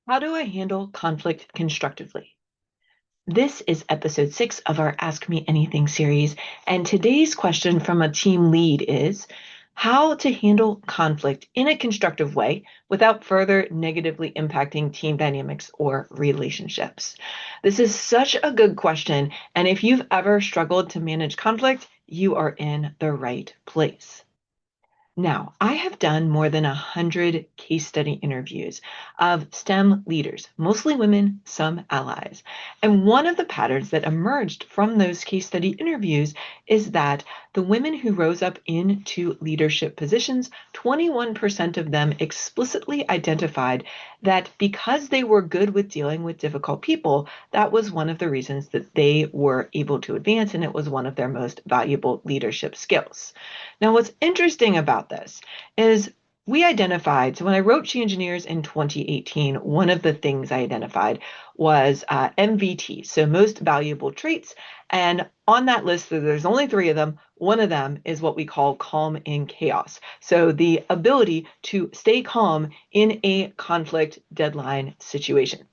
How do I handle conflict constructively? This is episode 6 of our Ask Me Anything series, and today's question from a team lead is how to handle conflict in a constructive way without further negatively impacting team dynamics or relationships. This is such a good question, and if you've ever struggled to manage conflict, you are in the right place. Now, I have done more than 100 case study interviews of STEM leaders, mostly women, some allies. And one of the patterns that emerged from those case study interviews is that the women who rose up into leadership positions, 21% of them explicitly identified that because they were good with dealing with difficult people, that was one of the reasons that they were able to advance, and it was one of their most valuable leadership skills. Now, what's interesting about this is we identified, so when I wrote She Engineers in 2018, one of the things I identified was MVT, so most valuable traits. And on that list, there's only 3 of them. One of them is what we call calm in chaos. So the ability to stay calm in a conflict deadline situation.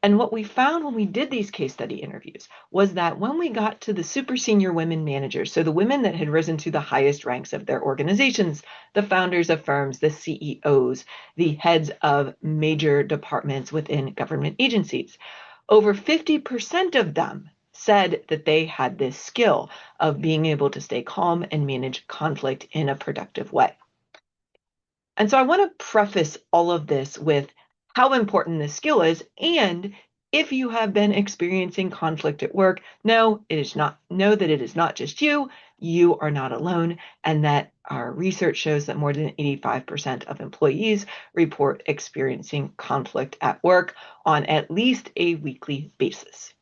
And what we found when we did these case study interviews was that when we got to the super senior women managers, so the women that had risen to the highest ranks of their organizations, the founders of firms, the CEOs, the heads of major departments within government agencies, over 50% of them said that they had this skill of being able to stay calm and manage conflict in a productive way. And so I want to preface all of this with how important this skill is. And if you have been experiencing conflict at work, know that it is not just you. You are not alone, and that our research shows that more than 85% of employees report experiencing conflict at work on at least a weekly basis.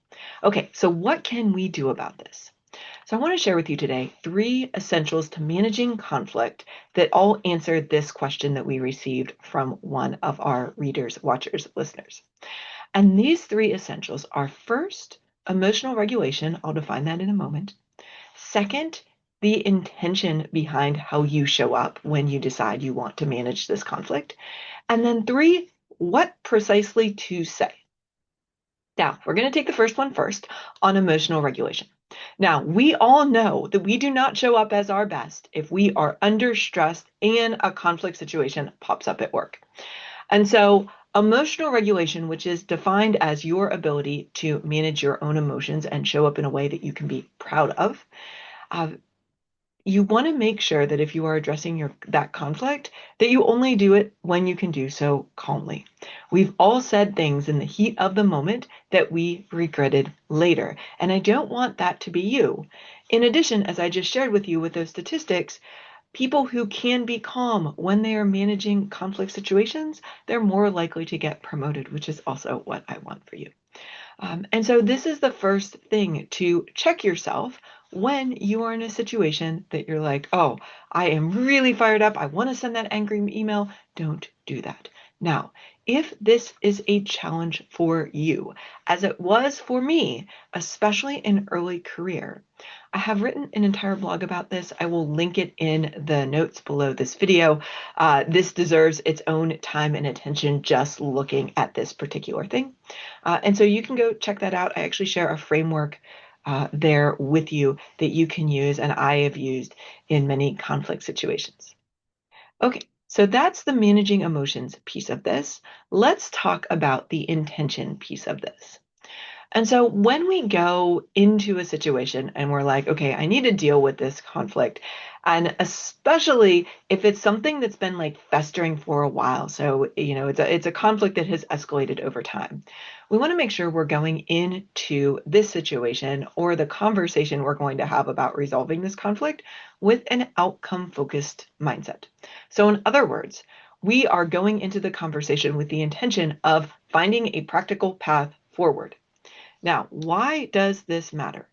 Okay, so what can we do about this? So I want to share with you today 3 essentials to managing conflict that all answer this question that we received from one of our readers, watchers, listeners. And these 3 essentials are: first, emotional regulation. I'll define that in a moment. Second, the intention behind how you show up when you decide you want to manage this conflict. And then 3, what precisely to say. Now, we're going to take the first one first on emotional regulation. Now, we all know that we do not show up as our best if we are under stress and a conflict situation pops up at work. And so emotional regulation, which is defined as your ability to manage your own emotions and show up in a way that you can be proud of, you want to make sure that if you are addressing that conflict, that you only do it when you can do so calmly. We've all said things in the heat of the moment that we regretted later, and I don't want that to be you. In addition, as I just shared with you with those statistics, people who can be calm when they are managing conflict situations, they're more likely to get promoted, which is also what I want for you. And so this is the first thing to check yourself when you are in a situation that you're like, oh, I am really fired up. I want to send that angry email. Don't do that. Now, if this is a challenge for you, as it was for me, especially in early career, I have written an entire blog about this. I will link it in the notes below this video. This deserves its own time and attention just looking at this particular thing. And so you can go check that out. I actually share a framework there with you that you can use, and I have used in many conflict situations. Okay, so that's the managing emotions piece of this. Let's talk about the intention piece of this. And so when we go into a situation and we're like, okay, I need to deal with this conflict, and especially if it's something that's been like festering for a while, so it's a conflict that has escalated over time, we want to make sure we're going into this situation or the conversation we're going to have about resolving this conflict with an outcome-focused mindset. So in other words, we are going into the conversation with the intention of finding a practical path forward. Now, why does this matter?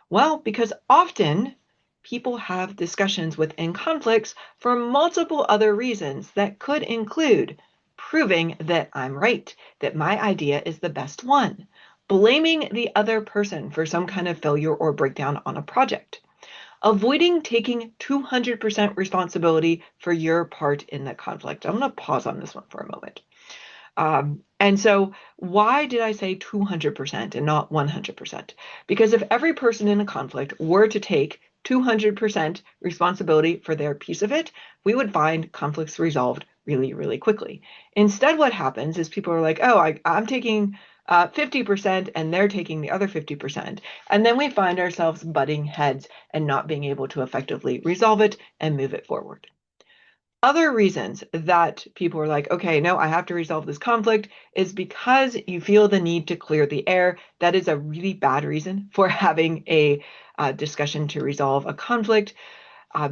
Well, because often people have discussions within conflicts for multiple other reasons that could include proving that I'm right, that my idea is the best one, blaming the other person for some kind of failure or breakdown on a project, avoiding taking 200% responsibility for your part in the conflict. I'm going to pause on this one for a moment. And so why did I say 200% and not 100%? Because if every person in a conflict were to take 200% responsibility for their piece of it, we would find conflicts resolved really, really quickly. Instead, what happens is people are like, oh, I'm taking 50% and they're taking the other 50%. And then we find ourselves butting heads and not being able to effectively resolve it and move it forward. Other reasons that people are like, okay, no, I have to resolve this conflict is because you feel the need to clear the air. That is a really bad reason for having a discussion to resolve a conflict.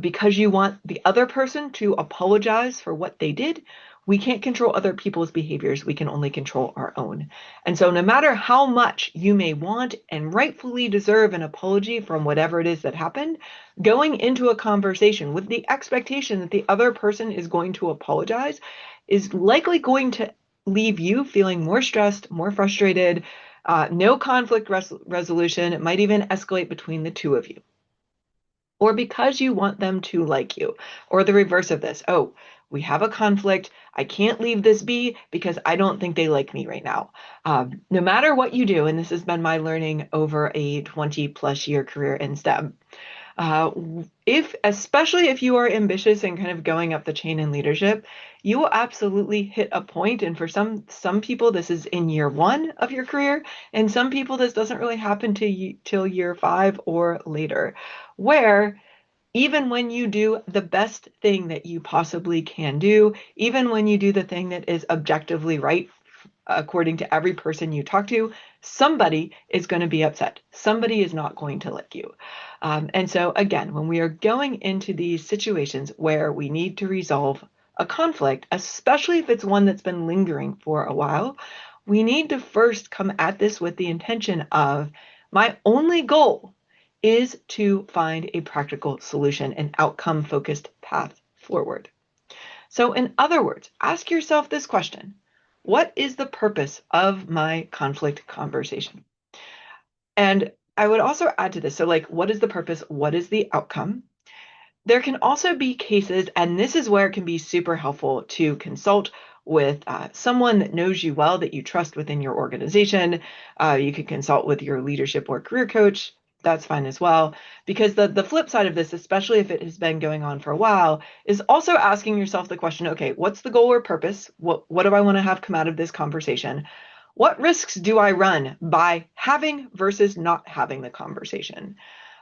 Because you want the other person to apologize for what they did. We can't control other people's behaviors. We can only control our own. And so no matter how much you may want and rightfully deserve an apology from whatever it is that happened, going into a conversation with the expectation that the other person is going to apologize is likely going to leave you feeling more stressed, more frustrated, no conflict resolution. It might even escalate between the two of you. Or because you want them to like you, or the reverse of this. Oh, we have a conflict. I can't leave this be because I don't think they like me right now. No matter what you do, and this has been my learning over a 20+ year career in STEM, especially if you are ambitious and kind of going up the chain in leadership, you will absolutely hit a point. And for some people, this is in year 1 of your career, and some people this doesn't really happen till year 5 or later, where even when you do the best thing that you possibly can do, even when you do the thing that is objectively right, according to every person you talk to, somebody is going to be upset. Somebody is not going to like you. And so again, when we are going into these situations where we need to resolve a conflict, especially if it's one that's been lingering for a while, we need to first come at this with the intention of, my only goal is to find a practical solution, an outcome-focused path forward. So in other words, ask yourself this question: what is the purpose of my conflict conversation? And I would also add to this, so like, what is the purpose? What is the outcome? There can also be cases, and this is where it can be super helpful to consult with someone that knows you well, that you trust within your organization. You could consult with your leadership or career coach. That's fine as well. Because the flip side of this, especially if it has been going on for a while, is also asking yourself the question, okay, what's the goal or purpose? What do I want to have come out of this conversation? What risks do I run by having versus not having the conversation?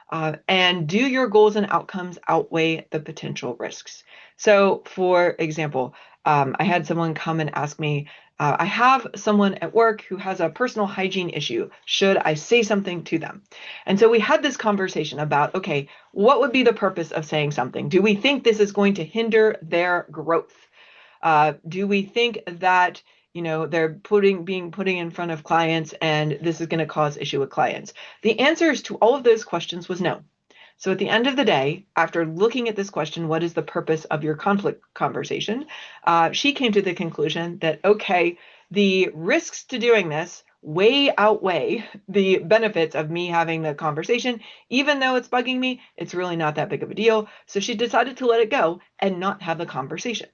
And do your goals and outcomes outweigh the potential risks? So, for example, I had someone come and ask me, I have someone at work who has a personal hygiene issue. Should I say something to them? And so we had this conversation about, okay, what would be the purpose of saying something? Do we think this is going to hinder their growth? Do we think that they're being put in front of clients and this is going to cause issue with clients? The answers to all of those questions was no. So at the end of the day, after looking at this question, what is the purpose of your conflict conversation? She came to the conclusion that, okay, the risks to doing this way outweigh the benefits of me having the conversation. Even though it's bugging me, it's really not that big of a deal. So she decided to let it go and not have the conversation.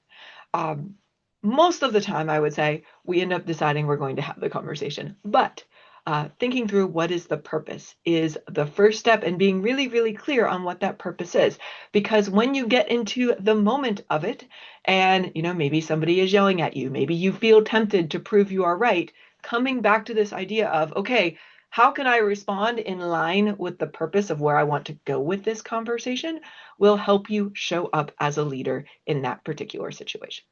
Most of the time, I would say, we end up deciding we're going to have the conversation. But thinking through what is the purpose is the first step, and being really, really clear on what that purpose is. Because when you get into the moment of it, and maybe somebody is yelling at you, maybe you feel tempted to prove you are right, coming back to this idea of, okay, how can I respond in line with the purpose of where I want to go with this conversation, will help you show up as a leader in that particular situation.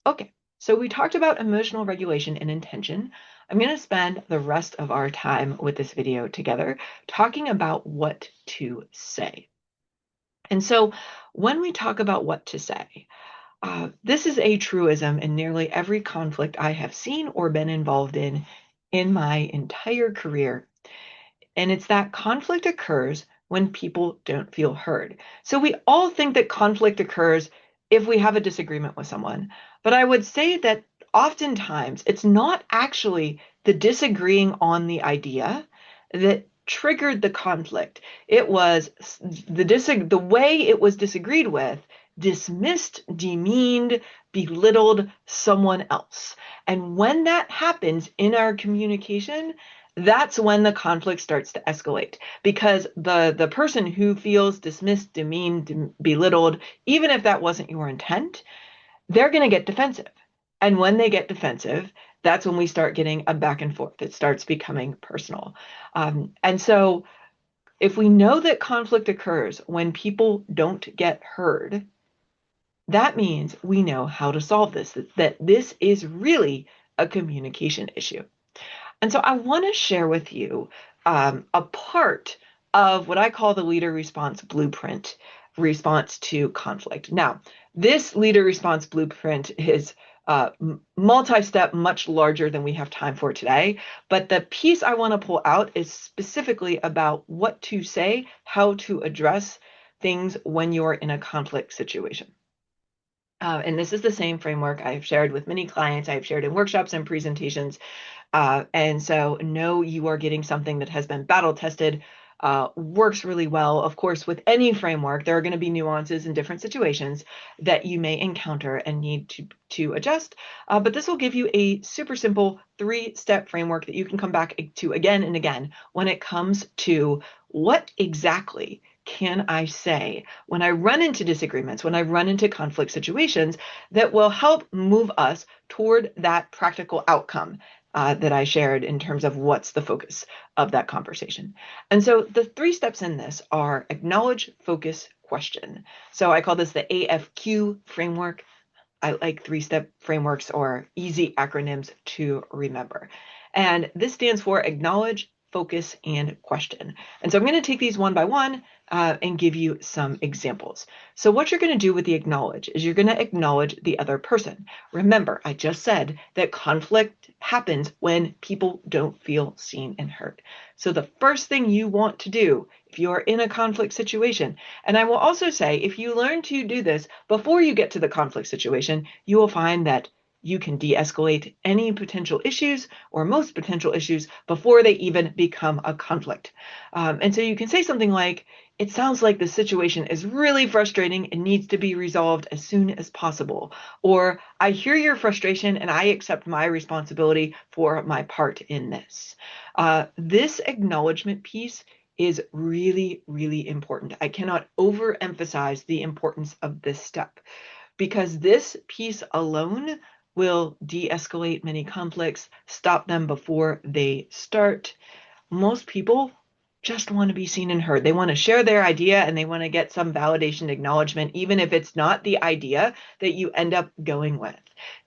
Okay, so we talked about emotional regulation and intention. I'm going to spend the rest of our time with this video together talking about what to say. And so when we talk about what to say, this is a truism in nearly every conflict I have seen or been involved in my entire career. And it's that conflict occurs when people don't feel heard. So we all think that conflict occurs if we have a disagreement with someone. But I would say that oftentimes it's not actually the disagreeing on the idea that triggered the conflict. It was the way it was disagreed with dismissed, demeaned, belittled someone else. And when that happens in our communication, that's when the conflict starts to escalate, because the person who feels dismissed, demeaned, belittled, even if that wasn't your intent, they're going to get defensive. And when they get defensive, that's when we start getting a back and forth. It starts becoming personal. And so if we know that conflict occurs when people don't get heard, that means we know how to solve this, that this is really a communication issue. And so I want to share with you a part of what I call the leader response blueprint response to conflict. Now, this leader response blueprint is multi-step, much larger than we have time for today. But the piece I want to pull out is specifically about what to say, how to address things when you're in a conflict situation. And this is the same framework I've shared with many clients. I've shared in workshops and presentations. And so know you are getting something that has been battle tested, works really well. Of course, with any framework, there are going to be nuances in different situations that you may encounter and need to adjust. But this will give you a super simple 3-step framework that you can come back to again and again when it comes to what exactly can I say when I run into disagreements, when I run into conflict situations that will help move us toward that practical outcome that I shared in terms of what's the focus of that conversation. And so the 3 steps in this are acknowledge, focus, question. So I call this the AFQ framework. I like 3-step frameworks or easy acronyms to remember. And this stands for acknowledge, focus, and question. And so I'm going to take these one by one and give you some examples. So what you're going to do with the acknowledge is you're going to acknowledge the other person. Remember, I just said that conflict happens when people don't feel seen and heard. So the first thing you want to do if you're in a conflict situation, and I will also say, if you learn to do this before you get to the conflict situation, you will find that you can de-escalate any potential issues or most potential issues before they even become a conflict. And so you can say something like, it sounds like the situation is really frustrating and needs to be resolved as soon as possible. Or, I hear your frustration and I accept my responsibility for my part in this. This acknowledgement piece is really, really important. I cannot overemphasize the importance of this step, because this piece alone will de-escalate many conflicts, stop them before they start. Most people just want to be seen and heard. They want to share their idea and they want to get some validation, acknowledgement, even if it's not the idea that you end up going with.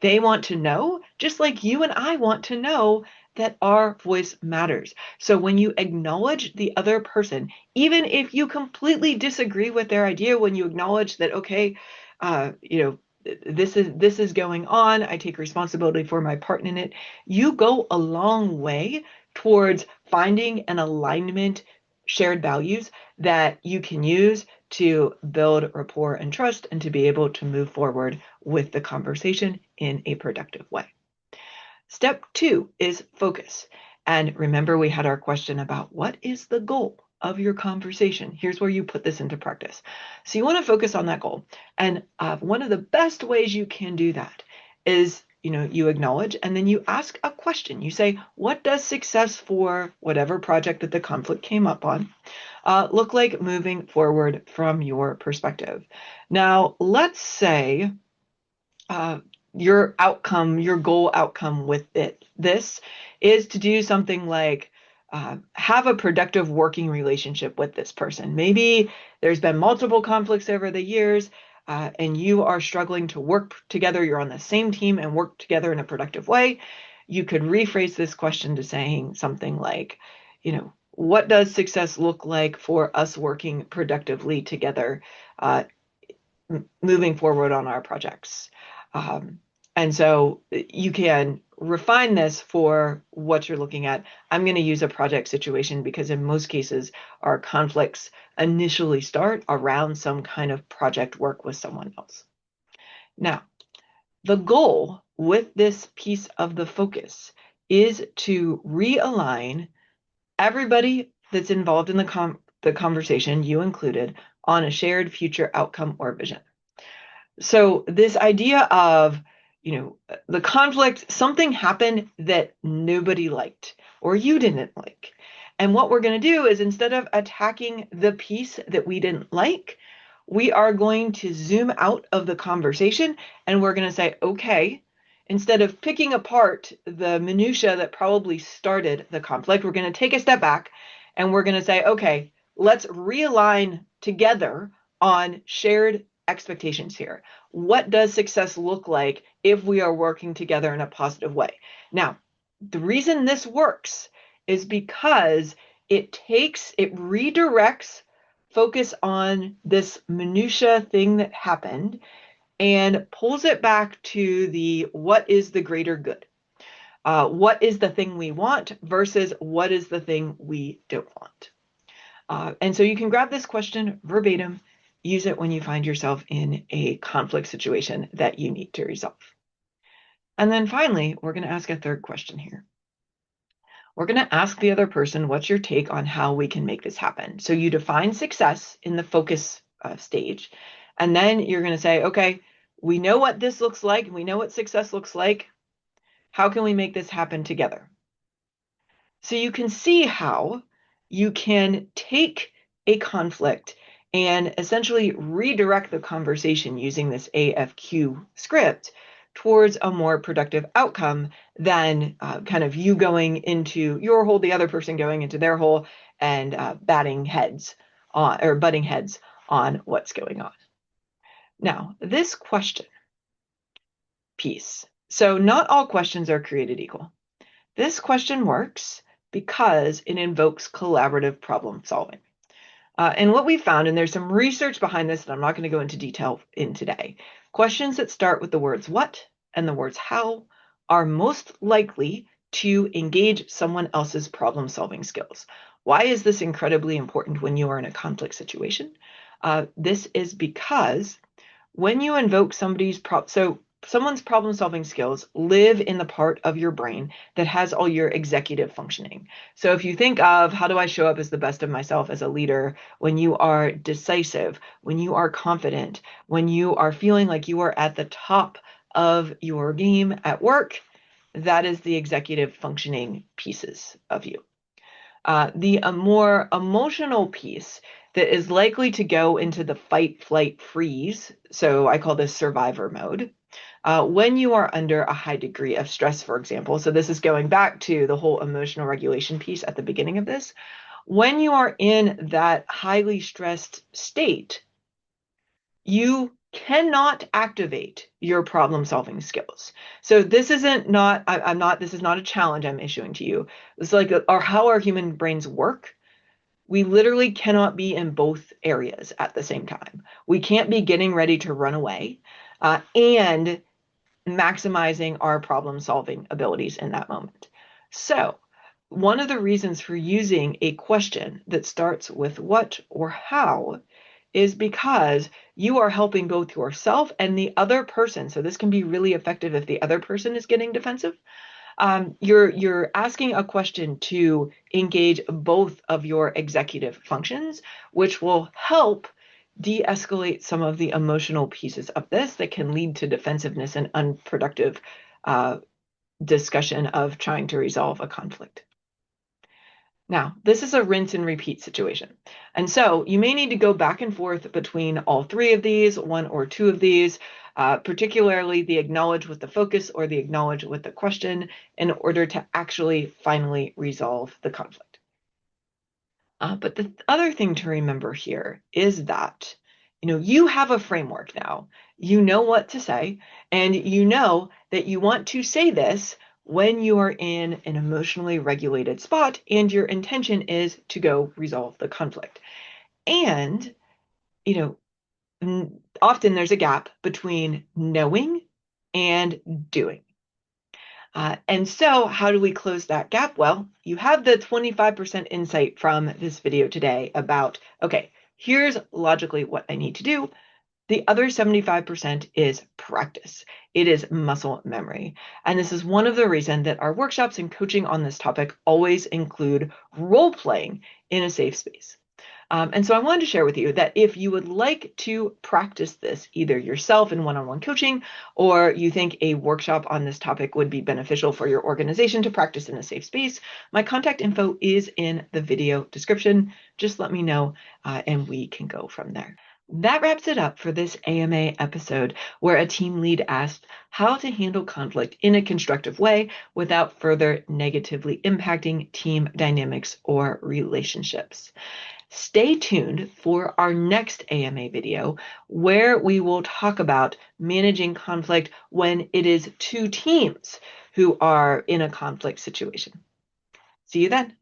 They want to know, just like you and I want to know, that our voice matters. So when you acknowledge the other person, even if you completely disagree with their idea, when you acknowledge that, okay, this is going on, I take responsibility for my part in it, you go a long way towards finding an alignment, shared values that you can use to build rapport and trust and to be able to move forward with the conversation in a productive way. Step 2 is focus. And remember, we had our question about what is the goal of your conversation. Here's where you put this into practice. So you want to focus on that goal. And one of the best ways you can do that is, you acknowledge and then you ask a question. You say, what does success for whatever project that the conflict came up on look like moving forward from your perspective? Now, let's say your goal outcome with this is to do something like have a productive working relationship with this person. Maybe there's been multiple conflicts over the years and you are struggling to work together. You're on the same team and work together in a productive way. You could rephrase this question to saying something like, what does success look like for us working productively together, moving forward on our projects? And so you can refine this for what you're looking at. I'm going to use a project situation because in most cases, our conflicts initially start around some kind of project work with someone else. Now, the goal with this piece of the focus is to realign everybody that's involved in the conversation, you included, on a shared future outcome or vision. So this idea of, the conflict, something happened that nobody liked or you didn't like. And what we're going to do is, instead of attacking the piece that we didn't like, we are going to zoom out of the conversation and we're going to say, okay, instead of picking apart the minutia that probably started the conflict, we're going to take a step back and we're going to say, okay, let's realign together on shared expectations here. What does success look like if we are working together in a positive way? Now, the reason this works is because it redirects focus on this minutia thing that happened and pulls it back to what is the greater good? What is the thing we want versus what is the thing we don't want? And so you can grab this question verbatim, use it when you find yourself in a conflict situation that you need to resolve. And then finally, we're going to ask a third question here. We're going to ask the other person, what's your take on how we can make this happen? So you define success in the focus stage, and then you're going to say, okay, we know what this looks like, and we know what success looks like. How can we make this happen together? So you can see how you can take a conflict and essentially redirect the conversation using this AFQ script towards a more productive outcome than kind of you going into your hole, the other person going into their hole, and butting heads on what's going on. Now, this question piece. So not all questions are created equal. This question works because it invokes collaborative problem solving. And what we found, and there's some research behind this that I'm not going to go into detail in today, questions that start with the words what and the words how are most likely to engage someone else's problem solving skills. Why is this incredibly important when you are in a conflict situation? This is because when you invoke someone's problem solving skills live in the part of your brain that has all your executive functioning. So if you think of how do I show up as the best of myself as a leader, when you are decisive, when you are confident, when you are feeling like you are at the top of your game at work, that is the executive functioning pieces of you. The more emotional piece that is likely to go into the fight, flight, freeze, so I call this survivor mode, when you are under a high degree of stress, for example. So this is going back to the whole emotional regulation piece at the beginning of this. When you are in that highly stressed state, you cannot activate your problem solving skills. So this isn't not, I'm not, this is not a challenge I'm issuing to you. It's like how our human brains work. We literally cannot be in both areas at the same time. We can't be getting ready to run away and maximizing our problem solving abilities in that moment. So one of the reasons for using a question that starts with what or how is because you are helping both yourself and the other person. So this can be really effective if the other person is getting defensive. You're asking a question to engage both of your executive functions, which will help de-escalate some of the emotional pieces of this that can lead to defensiveness and unproductive discussion of trying to resolve a conflict. Now, this is a rinse and repeat situation. And so you may need to go back and forth between all three of these, one or two of these, particularly the acknowledge with the focus or the acknowledge with the question, in order to actually finally resolve the conflict. But the other thing to remember here is that, you have a framework now. You know what to say, and you know that you want to say this when you are in an emotionally regulated spot and your intention is to go resolve the conflict. And, often there's a gap between knowing and doing. And so how do we close that gap? Well, you have the 25% insight from this video today about, okay, here's logically what I need to do. The other 75% is practice. It is muscle memory. And this is one of the reasons that our workshops and coaching on this topic always include role playing in a safe space. And so I wanted to share with you that if you would like to practice this either yourself in one-on-one coaching, or you think a workshop on this topic would be beneficial for your organization to practice in a safe space, my contact info is in the video description. Just let me know and we can go from there. That wraps it up for this AMA episode, where a team lead asked how to handle conflict in a constructive way without further negatively impacting team dynamics or relationships. Stay tuned for our next AMA video, where we will talk about managing conflict when it is two teams who are in a conflict situation. See you then.